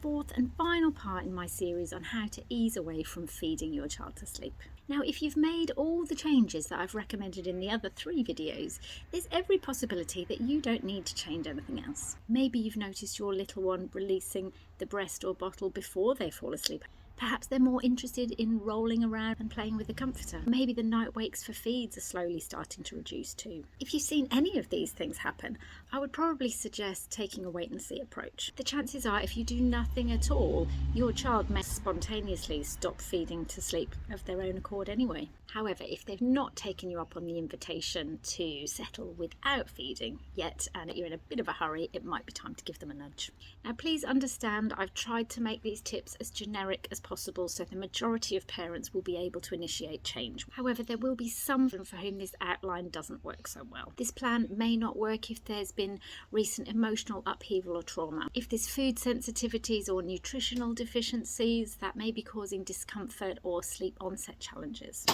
fourth and final part in my series on how to ease away from feeding your child to sleep. Now, if you've made all the changes that I've recommended in the other 3 videos, there's every possibility that you don't need to change anything else. Maybe you've noticed your little one releasing the breast or bottle before they fall asleep. Perhaps they're more interested in rolling around and playing with the comforter. Maybe the night wakes for feeds are slowly starting to reduce too. If you've seen any of these things happen, I would probably suggest taking a wait and see approach. The chances are if you do nothing at all, your child may spontaneously stop feeding to sleep of their own accord anyway. However, if they've not taken you up on the invitation to settle without feeding yet, and you're in a bit of a hurry, it might be time to give them a nudge. Now, please understand I've tried to make these tips as generic as possible so the majority of parents will be able to initiate change. However, there will be some for whom this outline doesn't work so well. This plan may not work if there's been recent emotional upheaval or trauma. If there's food sensitivities or nutritional deficiencies that may be causing discomfort or sleep onset challenges.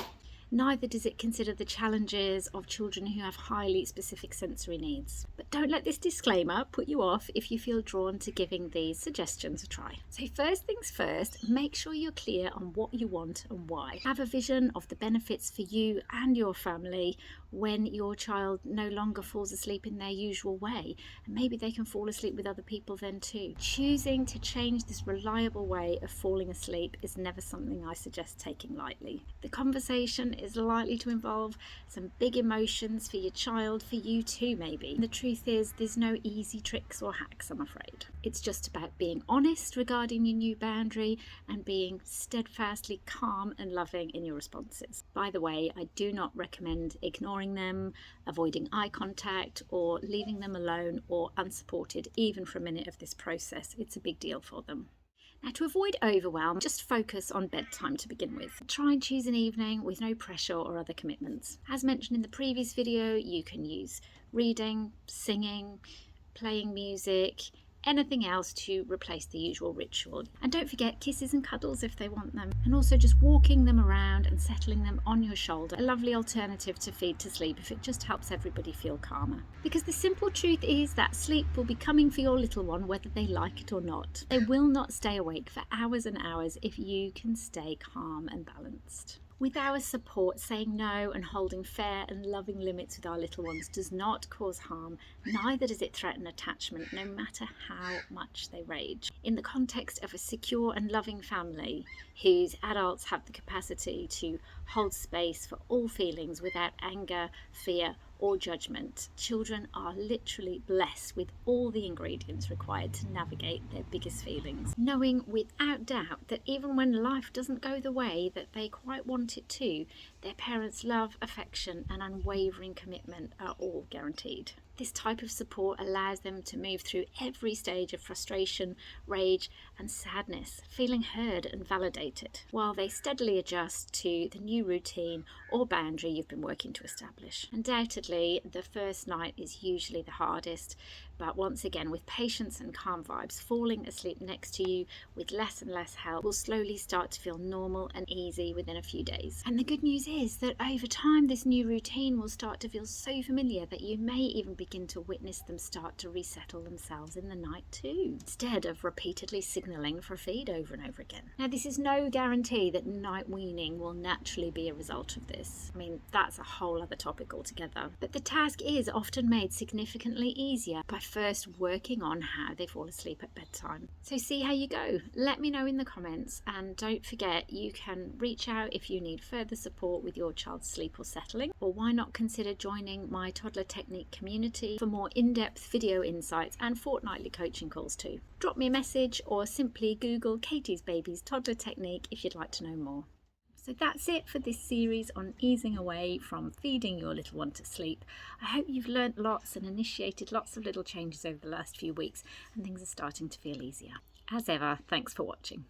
Neither does it consider the challenges of children who have highly specific sensory needs. But don't let this disclaimer put you off if you feel drawn to giving these suggestions a try. So first things first, make sure you're clear on what you want and why. Have a vision of the benefits for you and your family when your child no longer falls asleep in their usual way. And maybe they can fall asleep with other people then too. Choosing to change this reliable way of falling asleep is never something I suggest taking lightly. The conversation is likely to involve some big emotions for your child, for you too maybe. The truth is there's no easy tricks or hacks, I'm afraid. It's just about being honest regarding your new boundary and being steadfastly calm and loving in your responses. By the way, I do not recommend ignoring them, avoiding eye contact, or leaving them alone or unsupported even for a minute of this process. It's a big deal for them. Now, to avoid overwhelm, just focus on bedtime to begin with. Try and choose an evening with no pressure or other commitments. As mentioned in the previous video, you can use reading, singing, playing music, anything else to replace the usual ritual. And don't forget kisses and cuddles if they want them. And also just walking them around and settling them on your shoulder. A lovely alternative to feed to sleep if it just helps everybody feel calmer. Because the simple truth is that sleep will be coming for your little one whether they like it or not. They will not stay awake for hours and hours if you can stay calm and balanced. With our support, saying no and holding fair and loving limits with our little ones does not cause harm, neither does it threaten attachment, no matter how much they rage. In the context of a secure and loving family, whose adults have the capacity to hold space for all feelings without anger, fear, or judgment, children are literally blessed with all the ingredients required to navigate their biggest feelings, knowing without doubt that even when life doesn't go the way that they quite want it to, their parents' love, affection, and unwavering commitment are all guaranteed. This type of support allows them to move through every stage of frustration, rage, and sadness, feeling heard and validated, while they steadily adjust to the new routine or boundary you've been working to establish. Undoubtedly, the first night is usually the hardest, but once again, with patience and calm vibes, falling asleep next to you with less and less help will slowly start to feel normal and easy within a few days. And the good news is that over time, this new routine will start to feel so familiar that you may even begin to witness them start to resettle themselves in the night too, instead of repeatedly signalling for a feed over and over again. Now, this is no guarantee that night weaning will naturally be a result of this. I mean, that's a whole other topic altogether. But the task is often made significantly easier by first working on how they fall asleep at bedtime. So see how you go. Let me know in the comments, and don't forget you can reach out if you need further support with your child's sleep or settling, or why not consider joining my toddler technique community for more in-depth video insights and fortnightly coaching calls too. Drop me a message or simply Google Katie's Baby's Toddler Technique if you'd like to know more. So that's it for this series on easing away from feeding your little one to sleep. I hope you've learnt lots and initiated lots of little changes over the last few weeks, and things are starting to feel easier. As ever, thanks for watching.